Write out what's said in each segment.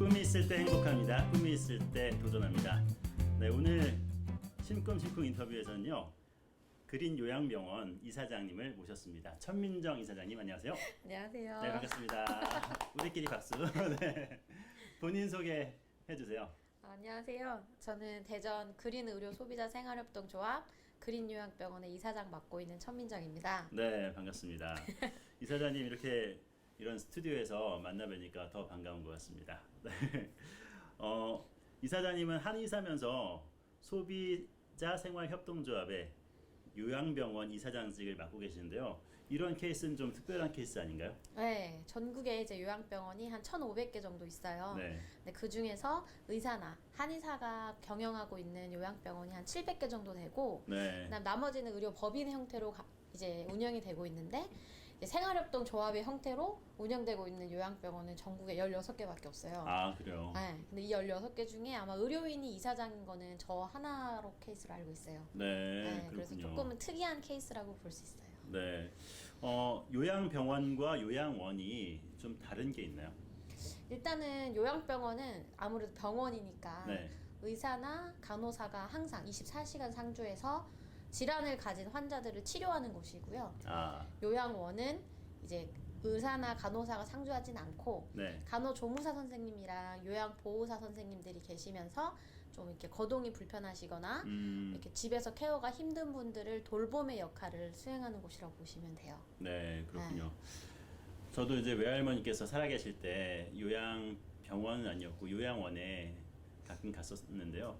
꿈이 있을 때 행복합니다. 꿈이 있을 때 도전합니다. 네, 오늘 심꿈심쿵 인터뷰에서는요, 그린 요양병원 이사장님을 모셨습니다. 천민정 이사장님, 안녕하세요. 안녕하세요. 네, 반갑습니다. 우리끼리 박수. 네. 본인 소개해 주세요. 안녕하세요. 저는 대전 그린의료소비자생활협동조합 그린요양병원의 이사장 맡고 있는 천민정입니다. 네, 반갑습니다. 이사장님 이런 스튜디오에서 만나 뵈니까 더 반가운 것 같습니다. 네. 이사장님은 한의사면서 소비자생활협동조합의 요양병원 이사장직을 맡고 계시는데요. 이런 케이스는 좀 특별한 케이스 아닌가요? 네, 전국에 이제 요양병원이 한 1,500개 정도 있어요. 네. 근데 그 중에서 의사나 한의사가 경영하고 있는 요양병원이 한 700개 정도 되고, 네. 그다음 나머지는 의료 법인 형태로 이제 운영이 되고 있는데, 이제 생활협동 조합의 형태로 운영되고 있는 요양병원은 전국에 16개밖에 없어요. 아, 그래요? 네, 근데 이 16개 중에 아마 의료인이 이사장인 거는 저 하나로 케이스로 알고 있어요. 네, 그래서 그렇군요. 조금은 특이한 케이스라고 볼 수 있어요. 네. 요양병원과 요양원이 좀 다른 게 있나요? 일단은 요양병원은 아무래도 병원이니까 네. 의사나 간호사가 항상 24시간 상주해서 질환을 가진 환자들을 치료하는 곳이고요. 아, 요양원은 이제 의사나 간호사가 상주하진 않고 네. 간호조무사 선생님이랑 요양보호사 선생님들이 계시면서 좀 이렇게 거동이 불편하시거나 이렇게 집에서 케어가 힘든 분들을 돌봄의 역할을 수행하는 곳이라고 보시면 돼요. 네, 그렇군요. 저도 이제 외할머니께서 살아계실 때 요양병원은 아니었고 요양원에 가끔 갔었는데요.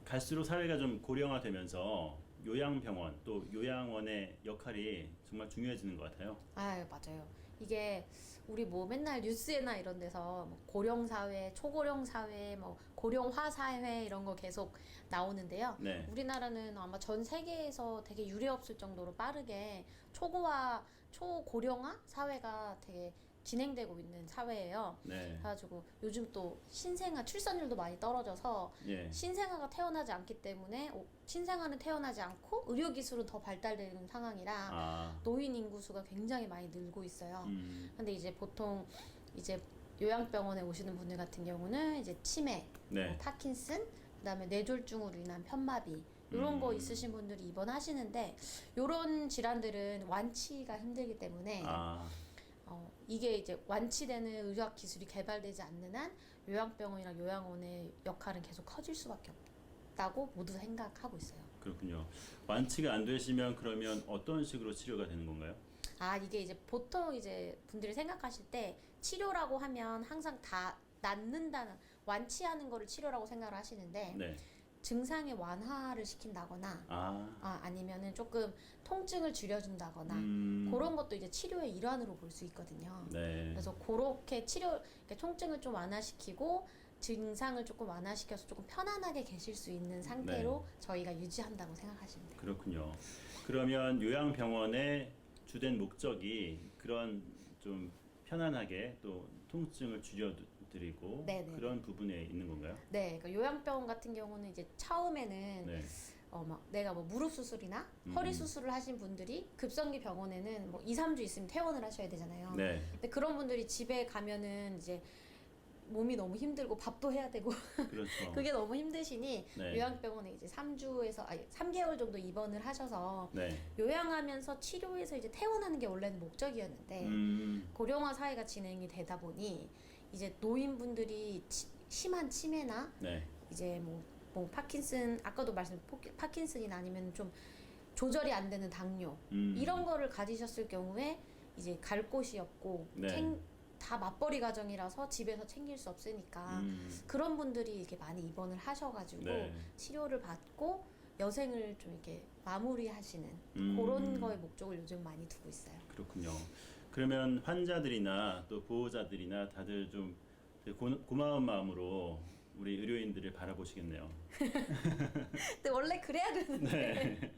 갈수록 사회가 좀 고령화되면서 요양병원 또 요양원의 역할이 정말 중요해지는 것 같아요. 아, 맞아요. 이게 우리 뭐 맨날 뉴스에나 이런 데서 뭐 고령 사회, 초고령 사회, 뭐 고령화 사회 이런 거 계속 나오는데요. 네. 우리나라는 아마 전 세계에서 되게 유례없을 정도로 빠르게 초고령화 사회가 되게 진행되고 있는 사회예요. 네. 그래가지고 요즘 또 신생아 출산율도 많이 떨어져서 예. 신생아가 태어나지 않기 때문에 신생아는 태어나지 않고 의료기술은 더 발달되는 상황이라 아. 노인 인구수가 굉장히 많이 늘고 있어요. 음. 근데 이제 보통 이제 요양병원에 오시는 분들 같은 경우는 이제 치매, 네. 뭐 파킨슨, 그다음에 뇌졸중으로 인한 편마비 이런 거 있으신 분들이 입원하시는데 이런 질환들은 완치가 힘들기 때문에 아. 이게 이제 완치되는 의학 기술이 개발되지 않는 한 요양병원이나 요양원의 역할은 계속 커질 수밖에 없다고 모두 생각하고 있어요. 그렇군요. 완치가 안 되시면 그러면 어떤 식으로 치료가 되는 건가요? 아, 이게 이제 보통 이제 분들이 생각하실 때 치료라고 하면 항상 다 낫는다는, 완치하는 거를 치료라고 생각을 하시는데, 네. 증상의 완화를 시킨다거나, 아니면은 조금 통증을 줄여준다거나, 그런 것도 이제 치료의 일환으로 볼 수 있거든요. 네. 그래서 그렇게 그러니까 통증을 좀 완화시키고, 증상을 조금 완화시켜서 조금 편안하게 계실 수 있는 상태로 저희가 유지한다고 생각하시면 돼요. 그렇군요. 그러면 요양병원의 주된 목적이 그런 좀 편안하게 또 통증을 줄여드리고 네네. 그런 부분에 있는 건가요? 네, 그러니까 요양병원 같은 경우는 이제 처음에는 네. 막 내가 뭐 무릎 수술이나 허리 수술을 하신 분들이 급성기 병원에는 뭐 2, 3주 있으면 퇴원을 하셔야 되잖아요. 네. 근데 그런 분들이 집에 가면은 이제 몸이 너무 힘들고 밥도 해야 되고 그렇죠. 그게 너무 힘드시니 네. 요양병원에 이제 3개월 정도 입원을 하셔서 네. 요양하면서 치료해서 이제 퇴원하는 게 원래는 목적이었는데 고령화 사회가 진행이 되다 보니 이제 노인분들이 심한 치매나 네. 이제 뭐 파킨슨, 아까도 파킨슨이나 아니면 좀 조절이 안 되는 당뇨 이런 거를 가지셨을 경우에 이제 갈 곳이 없고 네. 다 맞벌이 가정이라서 집에서 챙길 수 없으니까 그런 분들이 이렇게 많이 입원을 하셔가지고 네. 치료를 받고 여생을 좀 이렇게 마무리하시는 그런 거에 목적을 요즘 많이 두고 있어요. 그렇군요. 그러면 환자들이나 또 보호자들이나 다들 좀 고마운 마음으로 우리 의료인들을 바라보시겠네요. 근데 원래 그래야 되는데 네.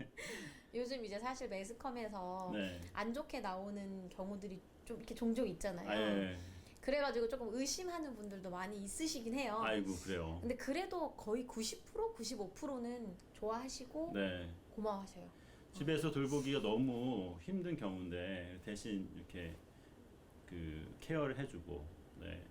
요즘 이제 사실 매스컴에서 네. 안 좋게 나오는 경우들이 좀 이렇게 종종 있잖아요. 아, 예. 그래가지고 조금 의심하는 분들도 많이 있으시긴 해요. 아이고, 그래요. 근데 그래도 거의 90%, 95%는 좋아하시고 네. 고마워하셔요. 집에서 돌보기가 너무 힘든 경우인데 대신 이렇게 그 케어를 해주고 네.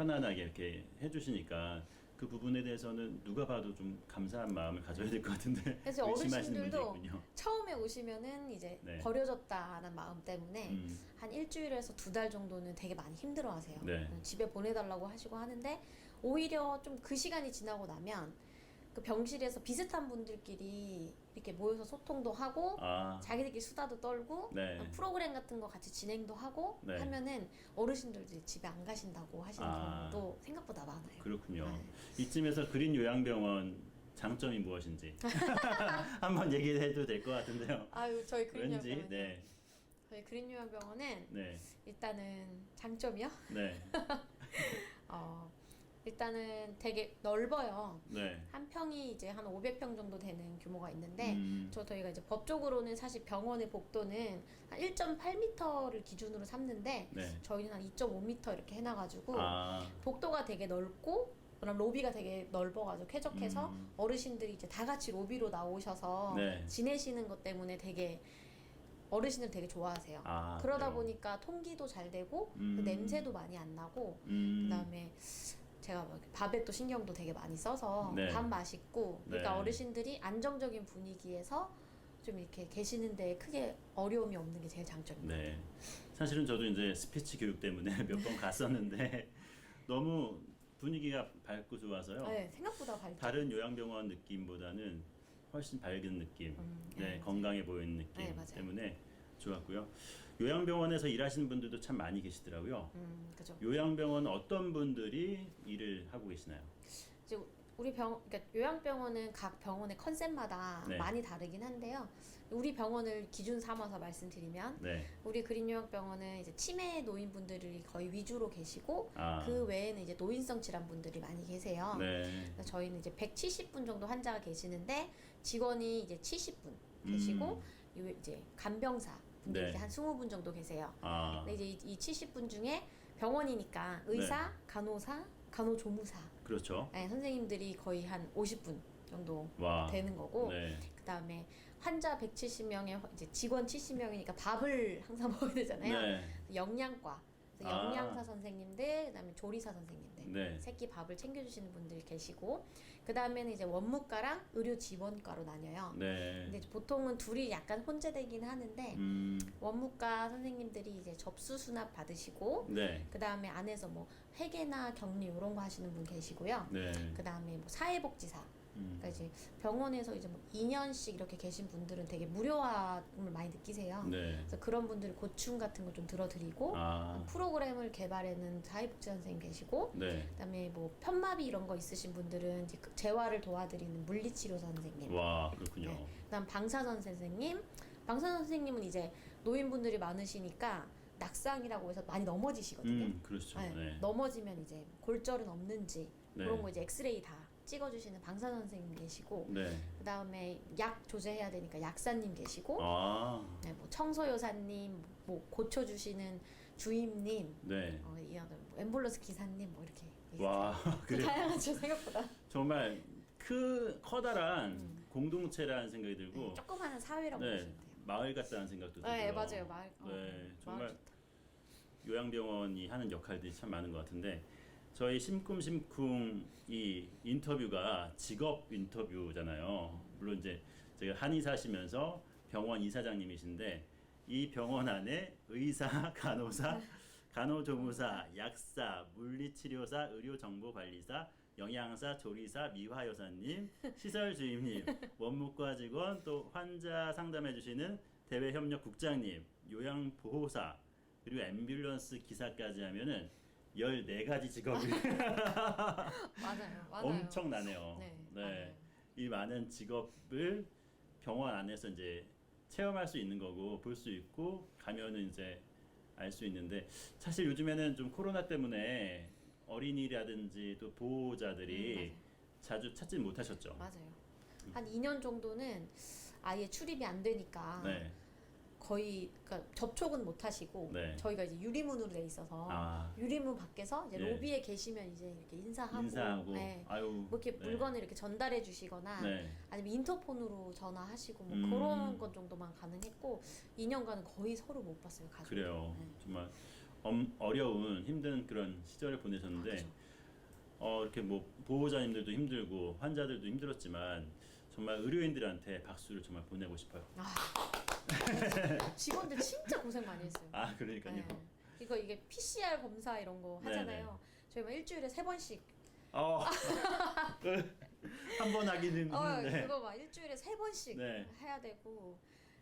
편안하게 이렇게 해주시니까 그 부분에 대해서는 누가 봐도 좀 감사한 마음을 가져야 될 것 같은데 그래서 의심하시는 분도 어르신들도 있군요. 처음에 오시면은 이제 네. 버려졌다는 마음 때문에 음, 한 일주일에서 2달 정도는 되게 많이 힘들어하세요. 네. 집에 보내달라고 하시고 하는데 오히려 좀 그 시간이 지나고 나면 그 병실에서 비슷한 분들끼리 이렇게 모여서 소통도 하고 아, 자기들끼리 수다도 떨고 네. 프로그램 같은 거 같이 진행도 하고 네. 하면은 어르신들도 집에 안 가신다고 하시는 아. 경우도 생각보다 많아요. 그렇군요. 네. 이쯤에서 그린 요양병원 장점이 무엇인지 한번 얘기해도 될 것 같은데요. 아유 저희 그린 왠지 요양병원은 네, 저희 그린 요양병원은 네, 일단은 장점이요. 네, 일단은 되게 넓어요. 네. 한 평이 이제 한 500평 정도 되는 규모가 있는데 저희가 이제 법적으로는 사실 병원의 복도는 한 1.8m를 기준으로 삼는데 네. 저희는 한 2.5m 이렇게 해놔가지고 아, 복도가 되게 넓고 그다음 로비가 되게 넓어가지고 쾌적해서 어르신들이 이제 다 같이 로비로 나오셔서 네. 지내시는 것 때문에 되게 어르신들 되게 좋아하세요. 아, 그러다 그래요? 보니까 통기도 잘 되고 그 냄새도 많이 안 나고 그다음에 제가 뭐 이렇게 밥에 또 신경도 되게 많이 써서 네. 밥 맛있고 그러니까 네. 어르신들이 안정적인 분위기에서 좀 이렇게 계시는데 크게 어려움이 없는 게 제일 장점입니다. 네. 사실은 저도 이제 스피치 교육 때문에 몇 번 갔었는데 너무 분위기가 밝고 좋아서요. 네, 생각보다 밝죠. 다른 요양병원 느낌보다는 훨씬 밝은 느낌, 네, 네, 건강해 보이는 느낌 네, 맞아요. 때문에 좋았고요. 요양병원에서 일하시는 분들도 참 많이 계시더라고요. 그죠. 요양병원 어떤 분들이 일을 하고 계시나요? 이제 우리 그러니까 요양병원은 각 병원의 컨셉마다 네. 많이 다르긴 한데요. 우리 병원을 기준 삼아서 말씀드리면 네. 우리 그린 요양병원은 이제 치매 노인분들이 거의 위주로 계시고 아, 그 외에는 이제 노인성 질환 분들이 많이 계세요. 네. 그래서 저희는 이제 170분 정도 환자가 계시는데 직원이 이제 70분 계시고 이제 간병사 분들이 네. 이제 한 20분 정도 계세요. 아, 근데 이제 이 70분 중에 병원이니까 의사, 간호사, 간호조무사 그렇죠. 네, 선생님들이 거의 한 50분 정도 와. 되는 거고 네. 그다음에 환자 170명에 이제 직원 70명이니까 밥을 항상 먹어야 되잖아요. 네. 영양과 그래서 아. 영양사 선생님들 그다음에 조리사 선생님들 네. 새끼 밥을 챙겨주시는 분들 계시고 그 다음에는 이제 원무과랑 의료 지원과로 나뉘어요. 네. 근데 이제 보통은 둘이 약간 혼재되긴 하는데 원무과 선생님들이 이제 접수 수납 받으시고 네. 그 다음에 안에서 뭐 회계나 격리 이런 거 하시는 분 계시고요. 네. 그 다음에 뭐 사회복지사 그러니까 이제 병원에서 이제 뭐 2년씩 이렇게 계신 분들은 되게 무료함을 많이 느끼세요. 네. 그래서 그런 분들 고충 같은 거 좀 들어드리고 아, 프로그램을 개발하는 사회복지 선생님 계시고 네. 그다음에 뭐 편마비 이런 거 있으신 분들은 이제 그 재활을 도와드리는 물리치료 선생님. 와, 그렇군요. 네. 그다음 방사선 선생님. 방사선 선생님은 이제 노인분들이 많으시니까 낙상이라고 해서 많이 넘어지시거든요. 그렇죠. 네. 네. 넘어지면 이제 골절은 없는지 네. 그런 거 이제 엑스레이 다 찍어주시는 방사선 선생님 계시고 네. 그다음에 약 조제해야 되니까 약사님 계시고 아, 네, 뭐 청소요사님, 뭐 고쳐주시는 주임님, 네. 이런 뭐 앰뷸런스 기사님 뭐 이렇게 와, 그래. 다양하죠 생각보다. 정말 커다란 공동체라는 생각이 들고 네, 조그마한 사회라고 네, 보시면 돼요. 마을 같다는 생각도 들고요. 네 맞아요 마을. 네, 정말 마을 좋다. 요양병원이 하는 역할들이 참 많은 것 같은데 저희 심쿵심쿵 이 인터뷰가 직업 인터뷰잖아요. 물론 이제 제가 한의사시면서 병원 이사장님이신데 이 병원 안에 의사, 간호사, 간호조무사, 약사, 물리치료사, 의료정보관리사, 영양사, 조리사, 미화여사님, 시설주임님, 원무과 직원, 또 환자 상담해주시는 대외협력국장님, 요양보호사, 그리고 앰뷸런스 기사까지 하면은 14가지 직업이 맞아요. 엄청나네요. 네. 네. 맞아요. 이 많은 직업을 병원 안에서 이제 체험할 수 있는 거고 볼 수 있고 가면은 이제 알 수 있는데 사실 요즘에는 좀 코로나 때문에 어린이라든지 또 보호자들이 맞아요. 자주 찾지 못하셨죠. 맞아요. 한 2년 정도는 아예 출입이 안 되니까 네. 거의 그러니까 접촉은 못 하시고 네. 저희가 이제 유리문으로 돼 있어서 아, 유리문 밖에서 이제 예. 로비에 계시면 이제 이렇게 인사하고 네. 아유 뭐 이렇게 네. 물건을 이렇게 전달해 주시거나 네. 아니면 인터폰으로 전화하시고 뭐 음. 그런 것 정도만 가능했고 2년간은 거의 서로 못 봤어요 가족. 그래요. 네. 정말 어려운 힘든 그런 시절을 보내셨는데 그렇죠. 이렇게 뭐 보호자님들도 힘들고 환자들도 힘들었지만 정말 의료인들한테 박수를 정말 보내고 싶어요. 직원들 진짜 고생 많이 했어요. 아 그러니까요. 네. 이게 PCR 검사 이런 거 하잖아요. 저희 막 일주일에 3번씩. 한 번 하기는 힘든데. 그거 막 일주일에 3번씩 네. 해야 되고,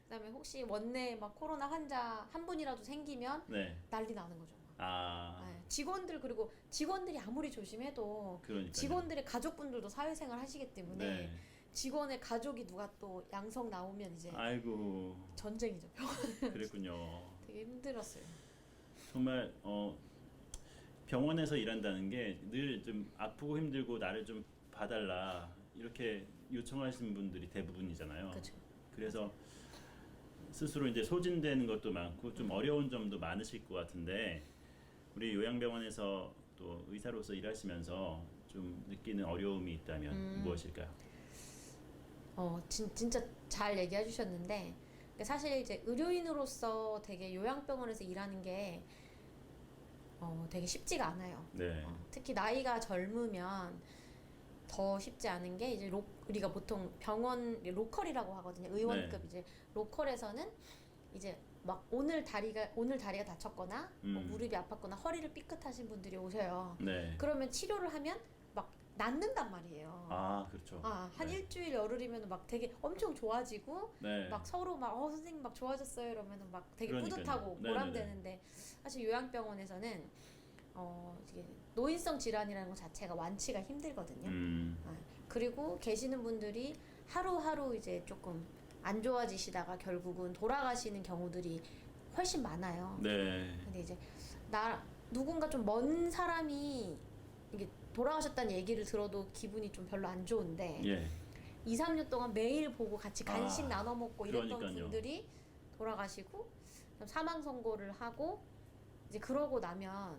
그다음에 혹시 원내에 막 코로나 환자 한 분이라도 생기면 네. 난리 나는 거죠. 네. 그리고 직원들이 아무리 조심해도 그러니까요. 직원들의 가족분들도 사회생활 하시기 때문에 네. 직원의 가족이 누가 또 양성 나오면 이제 아이고 전쟁이죠. 그랬군요. 되게 힘들었어요. 정말 병원에서 일한다는 게 늘 좀 아프고 힘들고 나를 좀 봐달라 이렇게 요청하시는 분들이 대부분이잖아요. 그렇죠. 그래서 스스로 이제 소진되는 것도 많고 좀 어려운 점도 많으실 것 같은데 우리 요양병원에서 또 의사로서 일하시면서 좀 느끼는 어려움이 있다면 무엇일까요? 진짜 잘 얘기해 주셨는데, 사실 이제 의료인으로서 되게 요양병원에서 일하는 게 되게 쉽지가 않아요. 네. 특히 나이가 젊으면 더 쉽지 않은 게 이제 우리가 보통 병원 로컬이라고 하거든요. 의원급 네. 이제 로컬에서는 이제 막 오늘 다리가 다쳤거나 뭐 무릎이 아팠거나 허리를 삐끗하신 분들이 오셔요. 네. 그러면 치료를 하면 막 낫는단 말이에요. 그렇죠. 한 네. 일주일 열흘이면 막 되게 엄청 좋아지고 네. 막 서로 막 선생님 막 좋아졌어요 이러면은 막 되게 그러니까요. 뿌듯하고 네네네. 보람되는데, 사실 요양병원에서는 이게 노인성 질환이라는 것 자체가 완치가 힘들거든요. 그리고 계시는 분들이 하루하루 이제 조금 안 좋아지시다가 결국은 돌아가시는 경우들이 훨씬 많아요. 네. 근데 이제 누군가 좀 먼 사람이 이게 돌아가셨다는 얘기를 들어도 기분이 좀 별로 안 좋은데, 예. 2, 3년 동안 매일 보고 같이 간식 나눠 먹고 이랬던 그러니까요. 분들이 돌아가시고 사망 선고를 하고 이제 그러고 나면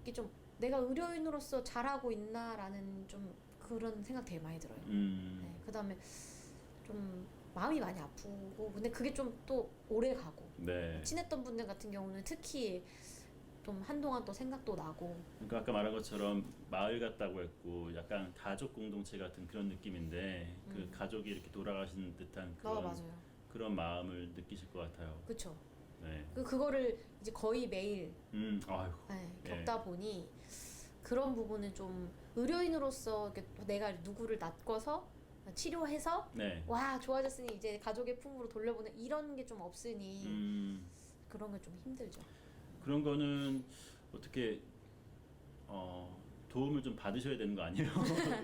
이게 좀 내가 의료인으로서 잘하고 있나라는 좀 그런 생각 되게 많이 들어요. 네, 그다음에 좀 마음이 많이 아프고, 근데 그게 좀 또 오래 가고, 네. 친했던 분들 같은 경우는 특히 좀 한동안 또 생각도 나고. 그러니까 아까 말한 것처럼 마을 같다고 했고 약간 가족 공동체 같은 그런 느낌인데 그 가족이 이렇게 돌아가시는 듯한 맞아요. 그런 마음을 느끼실 것 같아요. 그렇죠. 네. 그거를 이제 거의 매일 아이고. 겪다 보니 그런 부분은 좀 의료인으로서 이렇게 내가 누구를 낚아서 치료해서 네. 와 좋아졌으니 이제 가족의 품으로 돌려보내 이런 게 좀 없으니 그런 게 좀 힘들죠. 그런 거는 어떻게 도움을 좀 받으셔야 되는 거 아니에요?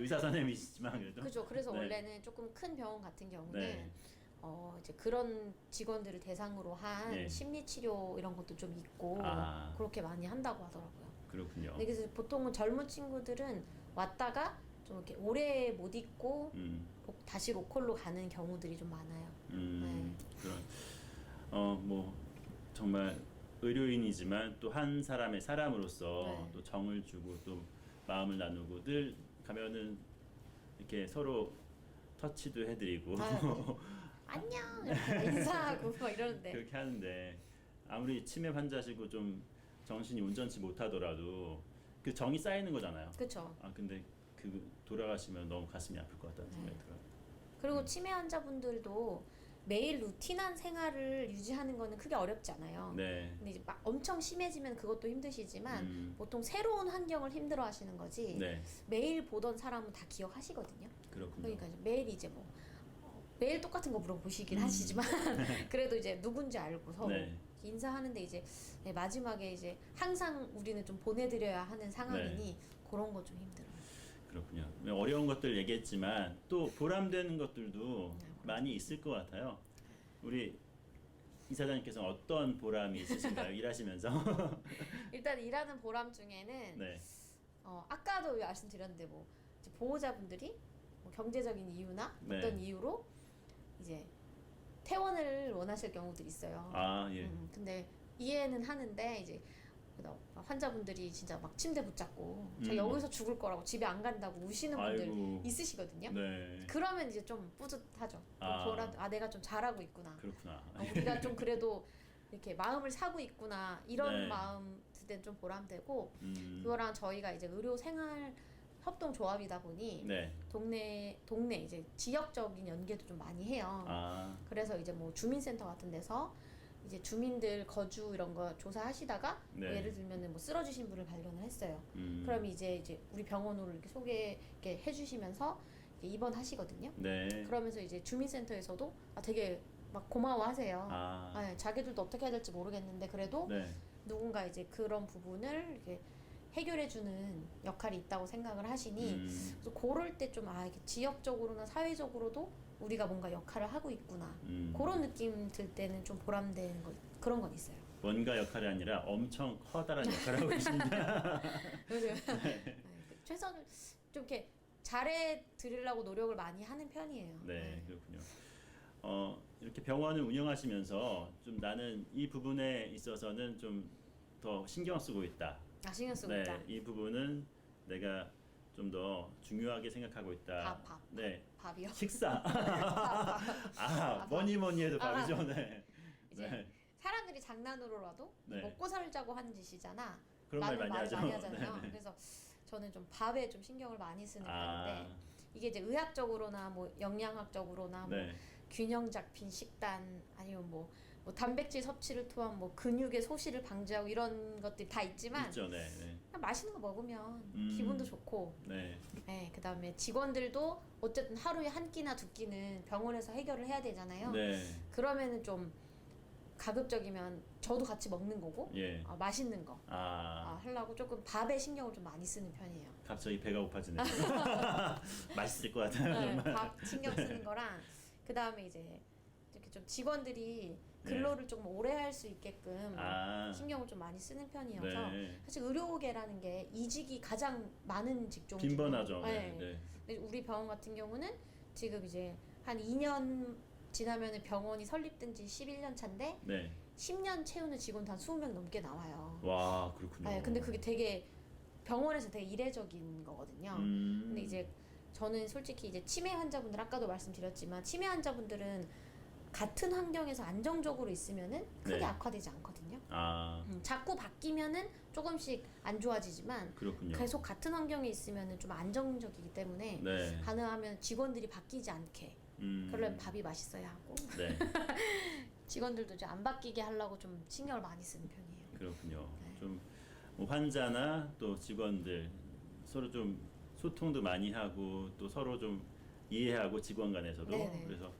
의사 선생님이시지만 그래도. 그죠. 그래서 네. 원래는 조금 큰 병원 같은 경우는 네. 이제 그런 직원들을 대상으로 한 네. 심리 치료 이런 것도 좀 있고 그렇게 많이 한다고 하더라고요. 그렇군요. 근데 그래서 보통은 젊은 친구들은 왔다가 좀 이렇게 오래 못 있고 다시 로컬로 가는 경우들이 좀 많아요. 그런 뭐 정말 의료인이지만 또 한 사람의 사람으로서 네. 또 정을 주고 또 마음을 나누고 늘 가면은 이렇게 서로 터치도 해드리고 안녕 이렇게 인사하고 막 이러는데 그렇게 하는데 아무리 치매 환자시고 좀 정신이 온전치 못하더라도 그 정이 쌓이는 거잖아요. 그렇죠. 근데 그 돌아가시면 너무 가슴이 아플 것 같다는 생각이 들어요. 그리고 치매 환자분들도 매일 루틴한 생활을 유지하는 거는 크게 어렵지 않아요. 네. 근데 이제 막 엄청 심해지면 그것도 힘드시지만 보통 새로운 환경을 힘들어 하시는 거지 네. 매일 보던 사람은 다 기억하시거든요. 그렇군요. 그러니까 이제 매일 이제 뭐 매일 똑같은 거 물어보시긴 하시지만 그래도 이제 누군지 알고 서로 네. 인사하는데 이제 마지막에 이제 항상 우리는 좀 보내드려야 하는 상황이니 그런 거 좀 힘들어요. 그렇군요. 어려운 것들 얘기했지만 또 보람되는 것들도 많이 있을 것 같아요. 우리 이사장님께서는 어떤 보람이 있으신가요? 일하시면서? 일단 일하는 보람 중에는 네. 아까도 말씀드렸는데 뭐 이제 보호자분들이 뭐 경제적인 이유나 네. 어떤 이유로 이제 퇴원을 원하실 경우들이 있어요. 예. 근데 이해는 하는데 이제 환자분들이 진짜 막 침대 붙잡고 저 여기서 죽을 거라고 집에 안 간다고 우시는 분들 아이고. 있으시거든요. 네. 그러면 이제 좀 뿌듯하죠. 내가 좀 잘하고 있구나. 그렇구나. 우리가 좀 그래도 이렇게 마음을 사고 있구나 이런 네. 마음 봤을 땐 좀 보람되고 음. 그거랑 저희가 이제 의료생활 협동조합이다 보니 네. 동네 이제 지역적인 연계도 좀 많이 해요. 아. 그래서 이제 뭐 주민센터 같은 데서 이제 주민들 거주 이런 거 조사하시다가 뭐 네. 예를 들면은 뭐 쓰러지신 분을 발견을 했어요. 음. 그럼 이제 우리 병원으로 이렇게 이렇게 해주시면서 이제 입원하시거든요. 네. 그러면서 이제 주민센터에서도 되게 막 고마워하세요. 아. 네, 자기들도 어떻게 해야 될지 모르겠는데 그래도 네. 누군가 이제 그런 부분을 이렇게 해결해주는 역할이 있다고 생각을 하시니 그래서 그럴 때 좀 이렇게 지역적으로나 사회적으로도 우리가 뭔가 역할을 하고 있구나 그런 느낌 들 때는 좀 보람된 그런 건 있어요. 뭔가 역할이 아니라 엄청 커다란 역할을 하고 계십니다. 네, 최선을 좀 이렇게 잘해 드리려고 노력을 많이 하는 편이에요. 네, 그렇군요. 이렇게 병원을 운영하시면서 좀 나는 이 부분에 있어서는 좀 더 신경 쓰고 있다. 신경 쓰고 네, 있다. 이 부분은 내가 좀 더 중요하게 생각하고 있다. 네, 밥이요. 식사. 밥. 뭐니 해도 밥이죠. 네. 이제 네. 사람들이 장난으로라도 네. 먹고 살자고 하는 짓이잖아. 그런 말 많이 하죠. 하잖아요. 네. 그래서 저는 좀 밥에 좀 신경을 많이 쓰는 편인데 아, 이게 이제 의학적으로나 뭐 영양학적으로나 뭐 네. 균형 잡힌 식단 아니면 뭐 단백질 섭취를 통한 뭐 근육의 소실을 방지하고 이런 것들이 다 있지만 있죠. 네. 네. 그냥 맛있는 거 먹으면 음. 기분도 좋고 네. 그다음에 직원들도 어쨌든 하루에 한 끼나 두 끼는 병원에서 해결을 해야 되잖아요. 네. 그러면은 좀 가급적이면 저도 같이 먹는 거고 예. 맛있는 거 아, 하려고 조금 밥에 신경을 좀 많이 쓰는 편이에요. 갑자기 배가 고파지네요. 맛있을 것 같아요. 정말. 밥 신경 쓰는 거랑 그 다음에 이제 이렇게 좀 직원들이 근로를 조금 오래 할 수 있게끔 아, 신경을 좀 많이 쓰는 편이어서 네. 사실 의료계라는 게 이직이 가장 많은 직종 중에 빈번하죠. 네. 네. 근데 우리 병원 같은 경우는 지금 이제 한 2년 지나면은 병원이 설립된 지 11년 차인데 네. 10년 채우는 직원도 한 20명 넘게 나와요. 와, 그렇군요. 네, 근데 그게 되게 병원에서 되게 이례적인 거거든요. 근데 이제 저는 솔직히 이제 치매 환자분들 아까도 말씀드렸지만 치매 환자분들은 같은 환경에서 안정적으로 있으면은 크게 네. 악화되지 않거든요. 아, 자꾸 바뀌면은 조금씩 안 좋아지지만 그렇군요. 계속 같은 환경에 있으면은 좀 안정적이기 때문에 네. 가능하면 직원들이 바뀌지 않게 그러려면 밥이 맛있어야 하고 네. 직원들도 이제 안 바뀌게 하려고 좀 신경을 많이 쓰는 편이에요. 그렇군요. 네. 좀뭐 환자나 또 직원들 서로 좀 소통도 많이 하고 또 서로 좀 이해하고 직원 간에서도 네네. 그래서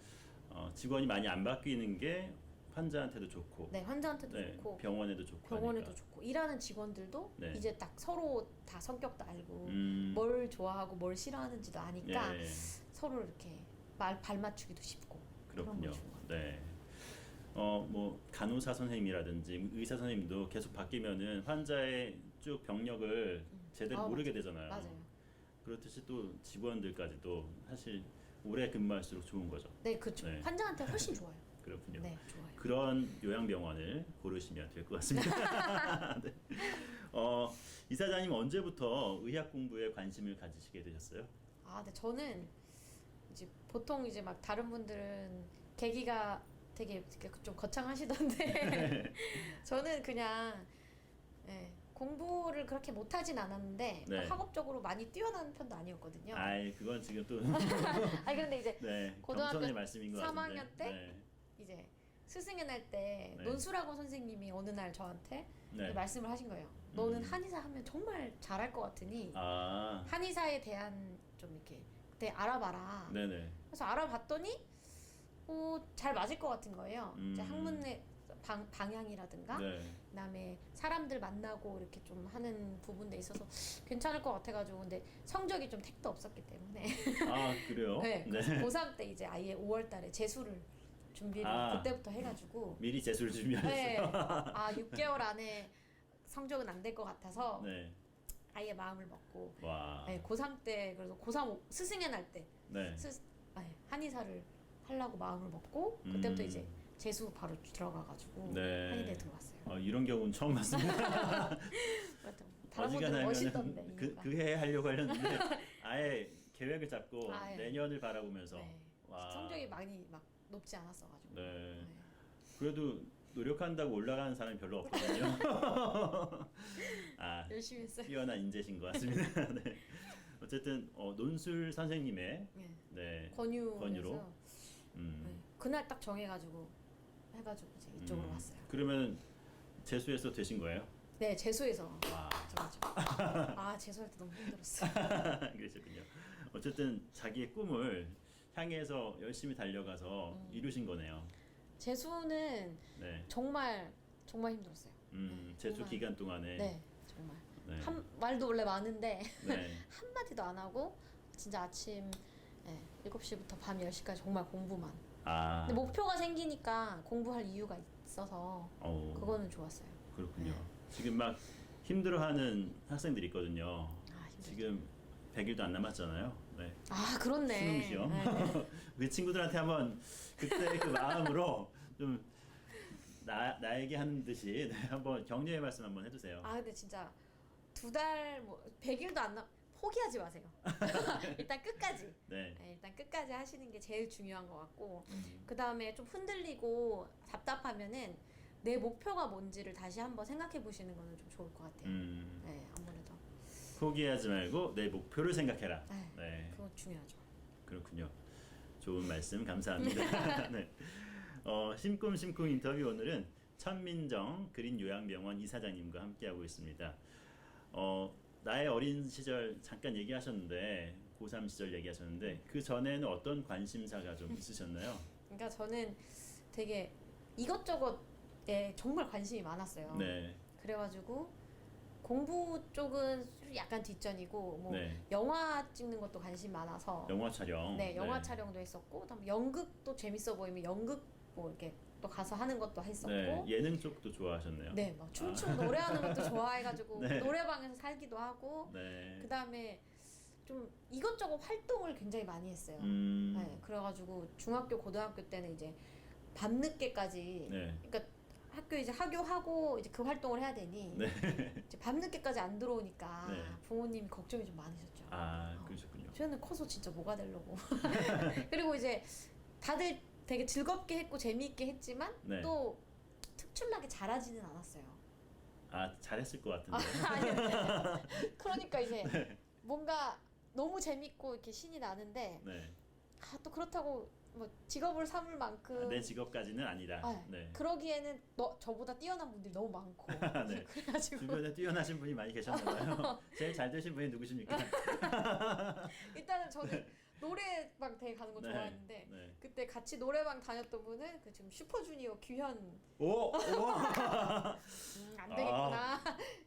직원이 많이 안 바뀌는 게 환자한테도 좋고 네, 환자한테도 네, 좋고 병원에도 좋고 병원에도 하니까. 좋고 일하는 직원들도 네. 이제 딱 서로 다 성격도 알고 뭘 좋아하고 뭘 싫어하는지도 아니까 예, 서로 이렇게 발 맞추기도 쉽고 그런 그렇군요. 거 좋은 것 같아요. 네. 뭐 간호사 선생님이라든지 의사 선생님도 계속 바뀌면은 환자의 쭉 병력을 제대로 모르게 되잖아요. 맞아요. 그렇듯이 또 직원들까지도 사실 오래 근무할수록 좋은 거죠. 네, 그렇죠. 네. 환자한테 훨씬 좋아요. 그렇군요. 네, 좋아요. 그런 요양병원을 고르시면 될 것 같습니다. 네. 이사장님 언제부터 의학 공부에 관심을 가지시게 되셨어요? 네, 저는 이제 보통 이제 막 다른 분들은 계기가 되게 좀 거창하시던데 저는 그냥 공부를 그렇게 못하진 않았는데 네. 학업적으로 많이 뛰어난 편도 아니었거든요. 아이 그건 지금 또 아니 근데 이제 네, 고등학교 겸손의 말씀인 것 3학년 같은데. 때? 네. 이제 스승의 날 때 네. 논술학원 선생님이 어느 날 저한테 네. 말씀을 하신 거예요. 너는 한의사 하면 정말 잘할 것 같으니 아, 한의사에 대한 좀 이렇게 그때 알아봐라. 네네. 그래서 알아봤더니 잘 맞을 것 같은 거예요. 이제 학문의 방향이라든가 네. 그다음에 사람들 만나고 이렇게 좀 하는 부분에 있어서 괜찮을 것 같아가지고 근데 성적이 좀 택도 없었기 때문에 아 그래요? 네, 그래서 고3 때 이제 아예 5월달에 재수를 준비를 그때부터 해가지고 미리 재수를 준비하셨어요. 네, 6개월 안에 성적은 안 될 것 같아서 네. 아예 마음을 먹고 와. 고3 때 그래서 고3 스승의 날 때 네. 한의사를 하려고 마음을 먹고 그때부터 이제 재수 바로 들어가가지고 네. 한의대 들어왔어요. 이런 경우는 처음 봤습니다. 다른 분들 멋있던데. 그해 하려고 하려는데 아예 계획을 잡고 예. 내년을 바라보면서 네. 와. 성적이 많이 막 높지 않았어가지고. 네. 그래도 노력한다고 올라가는 사람이 별로 없거든요. 열심히 했어요. 뛰어난 인재신 것 같습니다. 네. 어쨌든 논술 선생님의 네. 네. 권유로 권유로? 네. 그날 딱 정해가지고 해가지고 이제 이쪽으로 왔어요. 그러면 재수해서 되신 거예요? 네, 재수해서 와. 맞아. 아, 재수할 때 너무 힘들었어. 그러셨군요. 어쨌든 자기의 꿈을 향해서 열심히 달려가서 이루신 거네요. 재수는 네. 정말 힘들었어요. 재수 정말. 기간 동안에 네, 정말. 네. 말도 원래 많은데 네. 한 마디도 안 하고 진짜 아침 7시부터 밤 10시까지 정말 공부만. 아. 근데 목표가 생기니까 공부할 이유가 있어서 그거는 좋았어요. 그렇군요. 네. 지금 막 힘들어하는 학생들이 있거든요. 아, 힘들죠. 지금 100일도 안 남았잖아요. 네. 아, 그렇네. 수능 시험. 네. 그 친구들한테 한번 그때 그 마음으로 좀 나에게 하는 듯이 네, 한번 격려의 말씀 한번 해주세요. 아, 근데 진짜 2달 100일도 안 포기하지 마세요. 일단 끝까지. 네. 네, 일단 끝까지 하시는 게 제일 중요한 것 같고 그 다음에 좀 흔들리고 답답하면은 내 목표가 뭔지를 다시 한번 생각해 보시는 거는 좀 좋을 것 같아요. 네, 아무래도. 포기하지 말고 내 목표를 생각해라. 네. 그거 중요하죠. 그렇군요. 좋은 말씀 감사합니다. 네. 심쿵심쿵 인터뷰 오늘은 천민정 그린요양병원 이사장님과 함께하고 있습니다. 나의 어린 시절 잠깐 얘기하셨는데 고3 시절 얘기하셨는데 그 전에는 어떤 관심사가 좀 있으셨나요? 그러니까 저는 되게 이것저것에 정말 관심이 많았어요. 네. 그래가지고 공부 쪽은 약간 뒷전이고 뭐 네. 영화 찍는 것도 관심 많아서 영화 촬영. 네, 영화 촬영도 했었고 그다음에 연극도 재밌어 보이면 연극 뭐 이렇게 또 가서 하는 것도 했었고 네. 예능 쪽도 좋아하셨네요. 네, 막 춤추고 노래하는 것도 좋아해가지고 네. 노래방에서 살기도 하고 네. 그다음에 좀 이것저것 활동을 굉장히 많이 했어요. 네, 그래가지고 중학교 고등학교 때는 이제 밤늦게까지 네. 그러니까 학교 이제 하교하고 이제 그 활동을 해야 되니 네. 이제 밤늦게까지 안 들어오니까 네. 부모님이 걱정이 좀 많으셨죠. 아, 그러셨군요. 저는 커서 진짜 뭐가 되려고. 그리고 이제 다들 되게 즐겁게 했고 재미있게 했지만 네. 또 특출나게 잘하지는 않았어요. 아, 잘했을 것 같은데. 아니, 그러니까 이제 뭔가 너무 재밌고 이렇게 신이 나는데 네. 또 그렇다고 뭐 직업을 삼을 만큼 내 직업까지는 아니다. 네. 그러기에는 저보다 뛰어난 분들이 너무 많고 네. 그래가지고 주변에 뛰어나신 분이 많이 계셨나봐요. 제일 잘 되신 분이 누구십니까? 일단은 저는 노래방 되게 가는 거 네. 좋아했는데 네. 그때 같이 노래방 다녔던 분은 그 지금 슈퍼주니어 규현 오! 안 되겠구나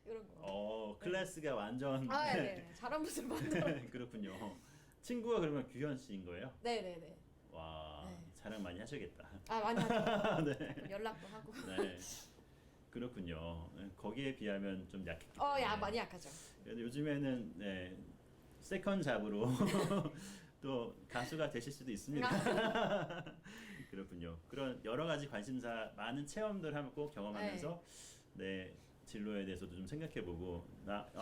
이런 거. 클래스가 완전 네. 잘한 분들 많더라고요. 그렇군요. 친구가 그러면 규현 씨인 거예요? 네네네. 와, 네. 자랑 많이 하셔야겠다. 많이 하죠. 네. 연락도 하고. 네. 그렇군요. 거기에 비하면 좀 약했기 때문에. 많이 약하죠. 그래도 요즘에는 네, 세컨 잡으로 또 가수가 되실 수도 있습니다. 그렇군요. 그런 여러 가지 관심사, 많은 체험들 하고 경험하면서 네, 진로에 대해서도 좀 생각해보고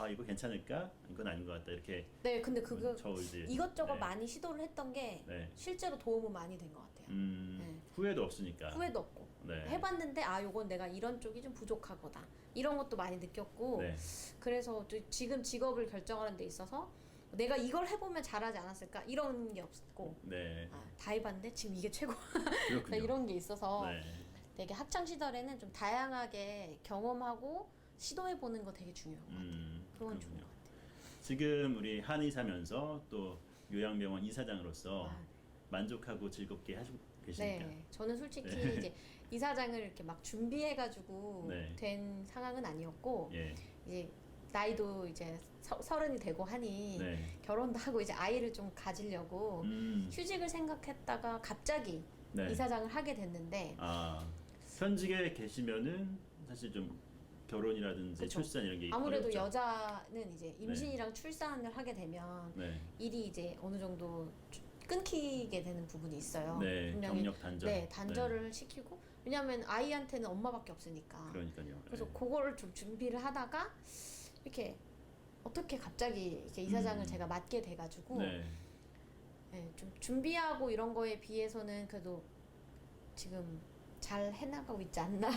이거 괜찮을까? 이건 아닌 것 같다. 이렇게 네, 근데 그거 이제 이것저것 네. 많이 시도를 했던 게 네. 실제로 도움은 많이 된 것 같아요. 네. 후회도 없으니까. 후회도 없고 네. 해봤는데 요건 내가 이런 쪽이 좀 부족하거나 이런 것도 많이 느꼈고 네. 그래서 또 지금 직업을 결정하는 데 있어서 내가 이걸 해보면 잘하지 않았을까 이런 게 없었고 네. 다 해봤는데 지금 이게 최고 그렇군요. 이런 게 있어서 네. 되게 학창 시절에는 좀 다양하게 경험하고 시도해보는 거 되게 중요한 것 같아요. 그건 좋은 것 같아요. 지금 우리 한의사면서 또 요양병원 이사장으로서 아. 만족하고 즐겁게 하시고 계십니까? 네, 저는 솔직히 네. 이제 이사장을 이렇게 막 준비해가지고 네. 된 상황은 아니었고 예. 이제 나이도 이제 서른이 되고 하니 네. 결혼도 하고 이제 아이를 좀 가지려고 휴직을 생각했다가 갑자기 네. 이사장을 하게 됐는데 현직에 계시면은 사실 좀 결혼이라든지 그쵸. 출산 이런 게 아무래도 어렵죠. 여자는 이제 임신이랑 출산을 하게 되면 네. 일이 이제 어느 정도 끊기게 되는 부분이 있어요. 네. 분명히 경력 단절. 네, 단절을 시키고 왜냐하면 아이한테는 엄마밖에 없으니까. 그러니까요. 그래서 네. 그거를 좀 준비를 하다가 이렇게 어떻게 갑자기 이렇게 이사장을 제가 맡게 돼가지고 네. 네, 좀 준비하고 이런 거에 비해서는 그래도 지금 잘 해나가고 있지 않나.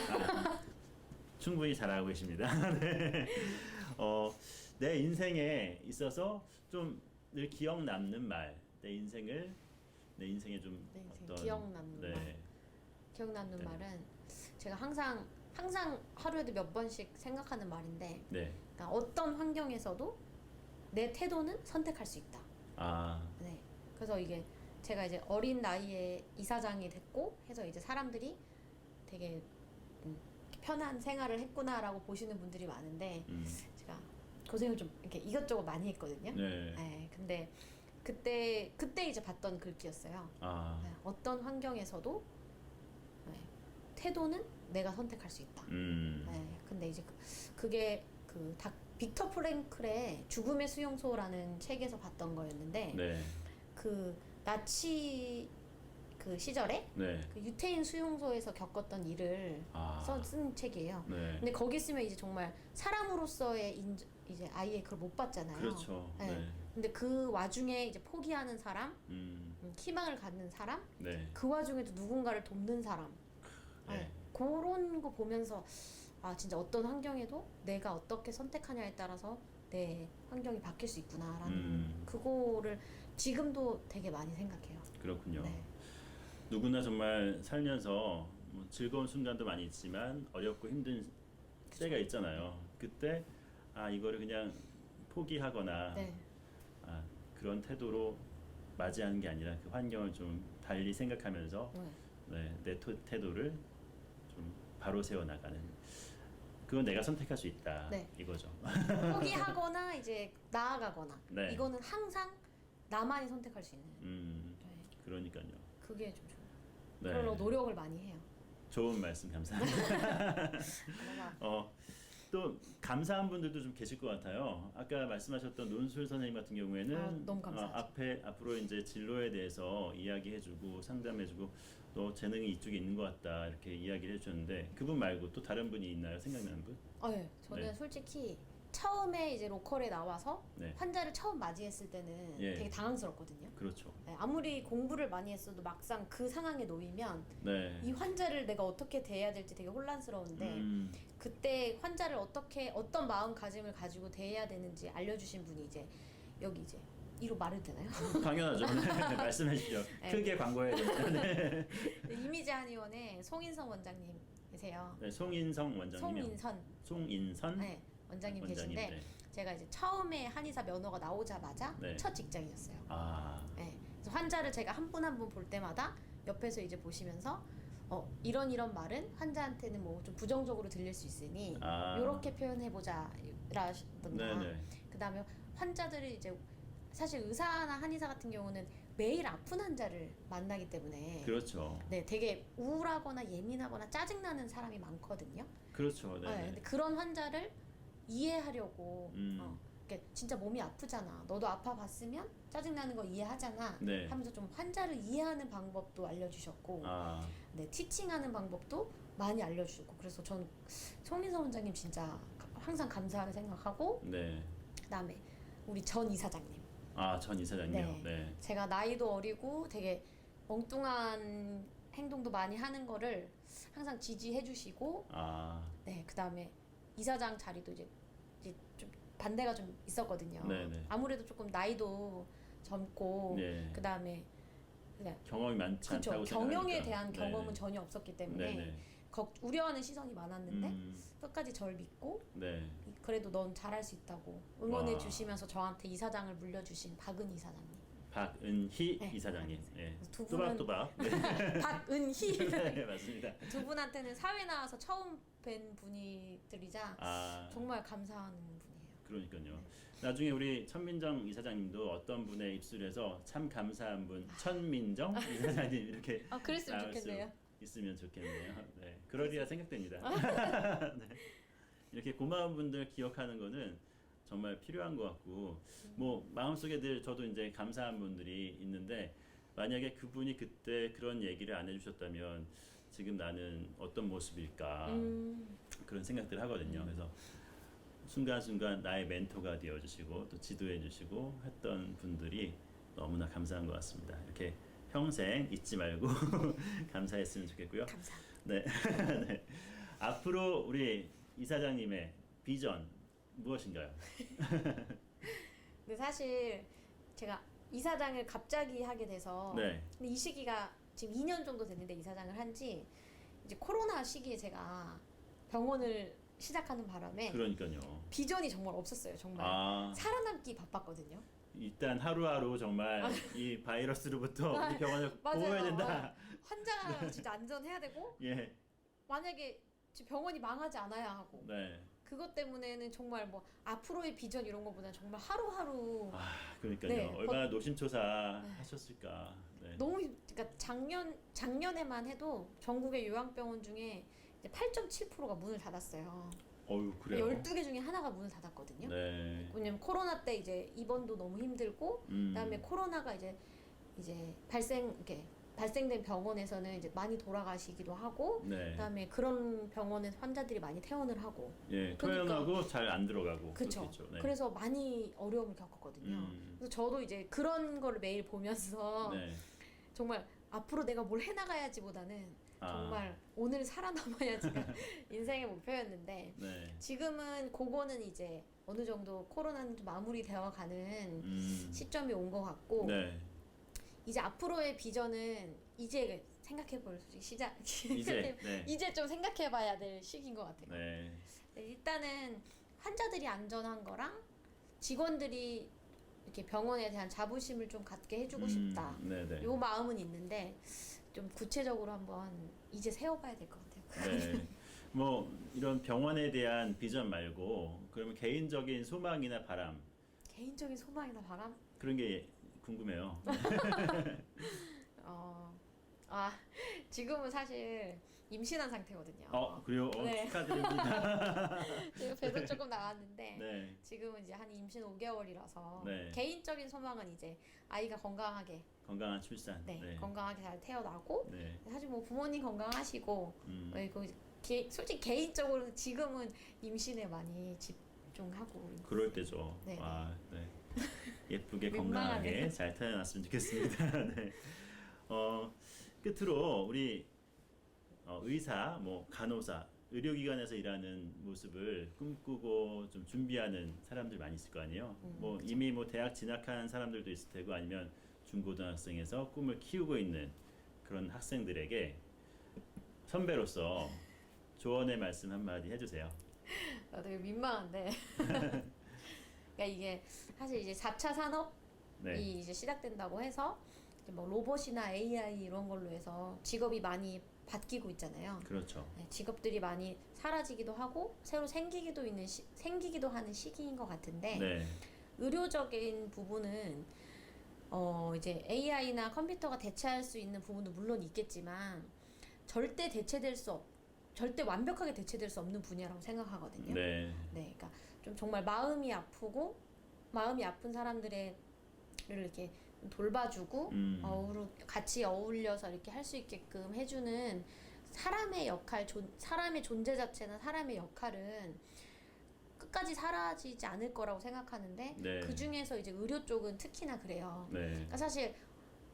충분히 잘하고 계십니다. 네. 내 인생에 있어서 좀 늘 기억 남는 말, 내 인생에 좀 내 인생 어떤 기억 남는 네. 말. 기억 남는 네. 말은 제가 항상 하루에도 몇 번씩 생각하는 말인데, 네. 그러니까 어떤 환경에서도 내 태도는 선택할 수 있다. 아, 네. 그래서 이게 제가 이제 어린 나이에 이사장이 됐고 해서 이제 사람들이 되게 편한 생활을 했구나라고 보시는 분들이 많은데, 제가 고생을 좀 이렇게 이것저것 많이 했거든요. 네. 네. 근데 그때 이제 봤던 글귀였어요. 아, 네, 어떤 환경에서도 네, 태도는 내가 선택할 수 있다. 네, 근데 이제 그게 빅터 프랭클의 죽음의 수용소라는 책에서 봤던 거였는데, 네. 그 나치 그 시절에 네. 그 유태인 수용소에서 겪었던 일을 아, 쓴 책이에요. 네. 근데 거기 쓰면 이제 정말 사람으로서의 이제 아예 그걸 못 봤잖아요. 그렇죠. 네. 네. 근데 그 와중에 이제 포기하는 사람, 음, 희망을 갖는 사람, 네. 그 와중에도 누군가를 돕는 사람. 네. 그런 거 보면서 아 진짜 어떤 환경에도 내가 어떻게 선택하냐에 따라서 내 환경이 바뀔 수 있구나라는 그거를 지금도 되게 많이 생각해요. 그렇군요. 네. 누구나 정말 살면서 뭐 즐거운 순간도 많이 있지만 어렵고 힘든 때가 있잖아요. 그때 이거를 그냥 포기하거나 네. 그런 태도로 맞이하는 게 아니라 그 환경을 좀 달리 생각하면서 내 태도를 좀 바로 세워 나가는, 그건 내가 선택할 수 있다. 네. 이거죠. 포기하거나 이제 나아가거나 네. 이거는 항상 나만이 선택할 수 있는. 네. 그러니까요. 그게 좀 좋아요. 네. 그걸로 노력을 많이 해요. 좋은 말씀 감사합니다. 뭔가 또 감사한 분들도 좀 계실 것 같아요. 아까 말씀하셨던 논술 선생님 같은 경우에는 너무 감사하죠. 앞으로 이제 진로에 대해서 이야기해주고 상담해주고 또 재능이 이쪽에 있는 것 같다 이렇게 이야기를 해주셨는데, 그분 말고 또 다른 분이 있나요? 생각나는 분? 네. 저는 네. 솔직히 처음에 이제 로컬에 나와서 네. 환자를 처음 맞이했을 때는 예. 되게 당황스럽거든요. 그렇죠. 네, 아무리 공부를 많이 했어도 막상 그 상황에 놓이면 네. 이 환자를 내가 어떻게 대해야 될지 되게 혼란스러운데 음, 그때 환자를 어떤 마음가짐을 가지고 대해야 되는지 알려주신 분이 이제 여기 이제 이로 말해도 되나요? 당연하죠. 네, 말씀해 주시죠. 네. 크게 광고해야 돼요. 네. 이미지 한의원의 송인성 원장님이세요. 네, 송인성 원장님이요. 송인선 네, 원장님 원장님. 계신데 네. 제가 이제 처음에 한의사 면허가 나오자마자 네. 첫 직장이었어요. 아, 네, 그래서 환자를 제가 한 분 한 분 볼 때마다 옆에서 이제 보시면서 이런 말은 환자한테는 뭐 좀 부정적으로 들릴 수 있으니 이렇게 표현해보자 라던가. 네네. 그 다음에 환자들이 이제 사실 의사나 한의사 같은 경우는 매일 아픈 환자를 만나기 때문에 그렇죠. 네, 되게 우울하거나 예민하거나 짜증나는 사람이 많거든요. 그렇죠. 네. 근데 그런 환자를 이해하려고 음. 그러니까 진짜 몸이 아프잖아. 너도 아파봤으면 짜증나는 거 이해하잖아. 네. 하면서 좀 환자를 이해하는 방법도 알려주셨고, 네, 티칭하는 방법도 많이 알려주셨고, 그래서 전 송인성 원장님 진짜 항상 감사하게 생각하고, 네. 그다음에 우리 전 이사장님. 전 이사장님요. 네. 네. 제가 나이도 어리고 되게 멍뚱한 행동도 많이 하는 거를 항상 지지해주시고, 네, 그다음에 이사장 자리도 이제 좀 반대가 좀 있었거든요. 네네. 아무래도 조금 나이도 젊고, 네. 그다음에 경험이 많지 그쵸, 않다고 경영에 생각하니까. 대한 경험은 네네. 전혀 없었기 때문에 네네. 우려하는 시선이 많았는데 음, 끝까지 절 믿고 네. 그래도 넌 잘할 수 있다고 응원해 와. 주시면서 저한테 이사장을 물려주신 박은 이사장님. 박은희 네. 이사장님. 네. 두 분은 또박또박. 네. 박은희 네, 맞습니다. 두 분한테는 사회 나와서 처음 뵌 분이들이자 정말 감사하는 분이에요. 그러니까요. 나중에 우리 천민정 이사장님도 어떤 분의 입술에서 참 감사한 분 천민정 이사장님 이렇게 그랬으면 나올 수 좋겠네요. 있으면 좋겠네요. 네, 그러리라 생각됩니다. 네. 이렇게 고마운 분들 기억하는 거는 정말 필요한 것 같고, 뭐 마음속에 늘 저도 이제 감사한 분들이 있는데, 만약에 그분이 그때 그런 얘기를 안 해주셨다면 지금 나는 어떤 모습일까 그런 생각들을 하거든요. 그래서 순간순간 나의 멘토가 되어주시고 또 지도해주시고 했던 분들이 너무나 감사한 것 같습니다. 이렇게 평생 잊지 말고 감사했으면 좋겠고요. 감사합니다. 네. 네. 앞으로 우리 이사장님의 비전 무엇인가요? 근데 사실 제가 이사장을 갑자기 하게 돼서 네. 근데 이 시기가 지금 2년 정도 됐는데 이사장을 한지 이제 코로나 시기에 제가 병원을 시작하는 바람에 그러니까요. 비전이 정말 없었어요. 정말 아, 살아남기 바빴거든요. 일단 하루하루 정말 이 바이러스로부터 아, 우리 병원을 맞아요. 보호해야 된다. 환자가 진짜 안전해야 되고 예. 만약에 지금 병원이 망하지 않아야 하고 네. 그것 때문에는 정말 뭐 앞으로의 비전 이런 거보다 정말 하루하루 아, 그러니까요. 네, 얼마나 노심초사 하셨을까. 네. 너무 그러니까 작년에만 해도 전국의 요양병원 중에 이제 8.7%가 문을 닫았어요. 어유 그래요. 12개 중에 하나가 문을 닫았거든요. 네. 왜냐면 코로나 때 이제 입원도 너무 힘들고 그다음에 코로나가 이제 발생된 병원에서는 이제 많이 돌아가시기도 하고 네. 그다음에 그런 병원에 환자들이 많이 퇴원을 하고 예, 그러니까- 토연하고 잘 안 들어가고 그쵸. 그렇겠죠. 네. 그래서 많이 어려움을 겪었거든요. 그래서 저도 이제 그런 거를 매일 보면서 네. 정말 앞으로 내가 뭘 해나가야지보다는 아. 정말 오늘 살아남아야지가 인생의 목표였는데 네. 지금은 그거는 이제 어느 정도 코로나는 좀 마무리되어 가는 시점이 온 것 같고 네. 이제 앞으로의 비전은 이제 생각해볼 시작 이제 네. 이제 좀 생각해봐야 될 시기인 것 같아요. 네. 네, 일단은 환자들이 안전한 거랑 직원들이 이렇게 병원에 대한 자부심을 좀 갖게 해주고 싶다. 네네. 요 마음은 있는데 좀 구체적으로 한번 이제 세워봐야 될 것 같아요. 네. 뭐 이런 병원에 대한 비전 말고 그러면 개인적인 소망이나 바람 개인적인 소망이나 바람? 그런 게 궁금해요. 지금은 사실 임신한 상태거든요. 그래요? 네. 축하드립니다. 제가 배도 조금 나왔는데 네. 지금은 이제 한 임신 5개월이라서 네. 개인적인 소망은 이제 아이가 건강하게 건강한 출산. 건강하게 잘 태어나고 네. 사실 뭐 부모님 건강하시고 그리고 솔직히 개인적으로 지금은 임신에 많이 집중하고 그럴 때죠. 네. 네. 예쁘게 민망하네요. 건강하게 잘 태어났으면 좋겠습니다. 네. 끝으로 우리 의사, 뭐 간호사, 의료기관에서 일하는 모습을 꿈꾸고 좀 준비하는 사람들 많이 있을 거 아니에요. 뭐 이미 뭐 대학 진학한 사람들도 있을 테고 아니면 중고등학생에서 꿈을 키우고 있는 그런 학생들에게 선배로서 조언의 말씀 한마디 해주세요. 되게 민망한데 그러니까 이게 사실 이제 4차 산업이 네. 이제 시작된다고 해서 이제 뭐 로봇이나 AI 이런 걸로 해서 직업이 많이 바뀌고 있잖아요. 그렇죠. 네, 직업들이 많이 사라지기도 하고 새로 생기기도 하는 시기인 것 같은데 네. 의료적인 부분은 이제 AI나 컴퓨터가 대체할 수 있는 부분도 물론 있겠지만 절대 완벽하게 대체될 수 없는 분야라고 생각하거든요. 네. 네, 그러니까 좀 정말 마음이 아프고 마음이 아픈 사람들을 이렇게 돌봐주고 같이 어울려서 이렇게 할 수 있게끔 해주는 사람의 역할, 사람의 존재 자체나 사람의 역할은 끝까지 사라지지 않을 거라고 생각하는데 네. 그 중에서 이제 의료 쪽은 특히나 그래요. 네. 그러니까 사실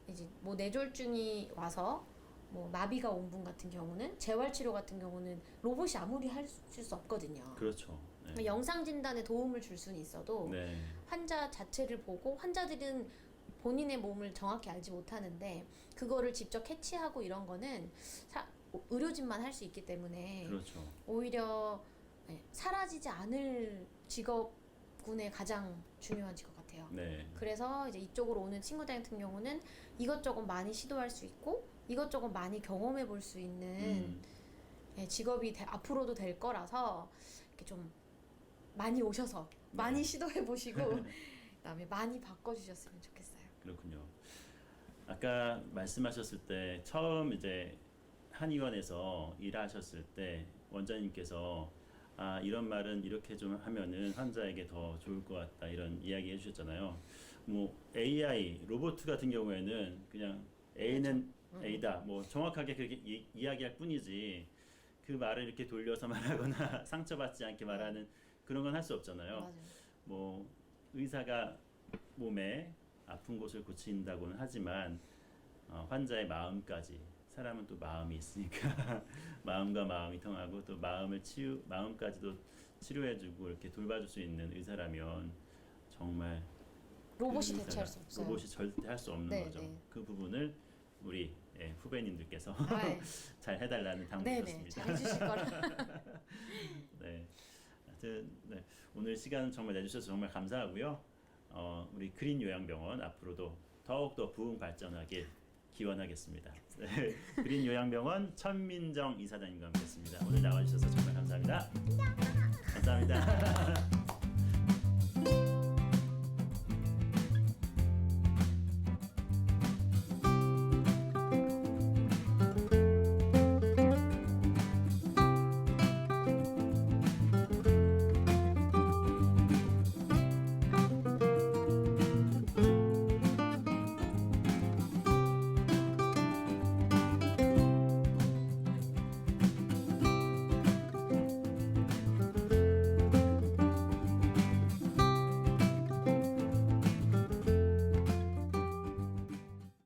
이제 뭐 뇌졸중이 와서 뭐 마비가 온 분 같은 경우는 재활치료 같은 경우는 로봇이 아무리 할 수 없거든요. 그렇죠. 네. 영상 진단에 도움을 줄 수는 있어도 네. 환자 자체를 보고 환자들은 본인의 몸을 정확히 알지 못하는데 그거를 직접 캐치하고 이런 거는 의료진만 할 수 있기 때문에 그렇죠. 오히려 사라지지 않을 직업군의 가장 중요한 직업 같아요. 네. 그래서 이제 이쪽으로 오는 친구들 같은 경우는 이것저것 많이 시도할 수 있고 이것저것 많이 경험해 볼 수 있는 직업이 앞으로도 될 거라서 이렇게 좀 많이 오셔서 많이 시도해 보시고 그다음에 많이 바꿔주셨으면 좋겠어요. 그렇군요. 아까 말씀하셨을 때 처음 이제 한의원에서 일하셨을 때 원장님께서 이런 말은 이렇게 좀 하면은 환자에게 더 좋을 것 같다 이런 이야기 해주셨잖아요. 뭐 AI 로봇 같은 경우에는 그냥 A는 A다 뭐 정확하게 그렇게 이야기할 뿐이지 그 말을 이렇게 돌려서 말하거나 상처받지 않게 말하는 그런 건 할 수 없잖아요. 맞아요. 뭐 의사가 몸에 아픈 곳을 고친다고는 하지만 환자의 마음까지 사람은 또 마음이 있으니까 마음과 마음이 통하고 또 마음까지도 치료해주고 이렇게 돌봐줄 수 있는 의사라면 정말 로봇이 그 대체할 수 없어요. 로봇이 절대 할 수 없는 네, 거죠. 네. 그 부분을 우리 후배님들께서 네. 잘 해달라는 네네, 당부였습니다. 잘해주실 거라. 네. 하여튼 네. 오늘 시간 정말 내주셔서 정말 감사하고요. 우리 그린 요양병원 앞으로도 더욱더 부흥 발전하길 기원하겠습니다. 네. 그린 요양병원 천민정 이사장님과 함께했습니다. 오늘 나와주셔서 정말 감사합니다. 감사합니다.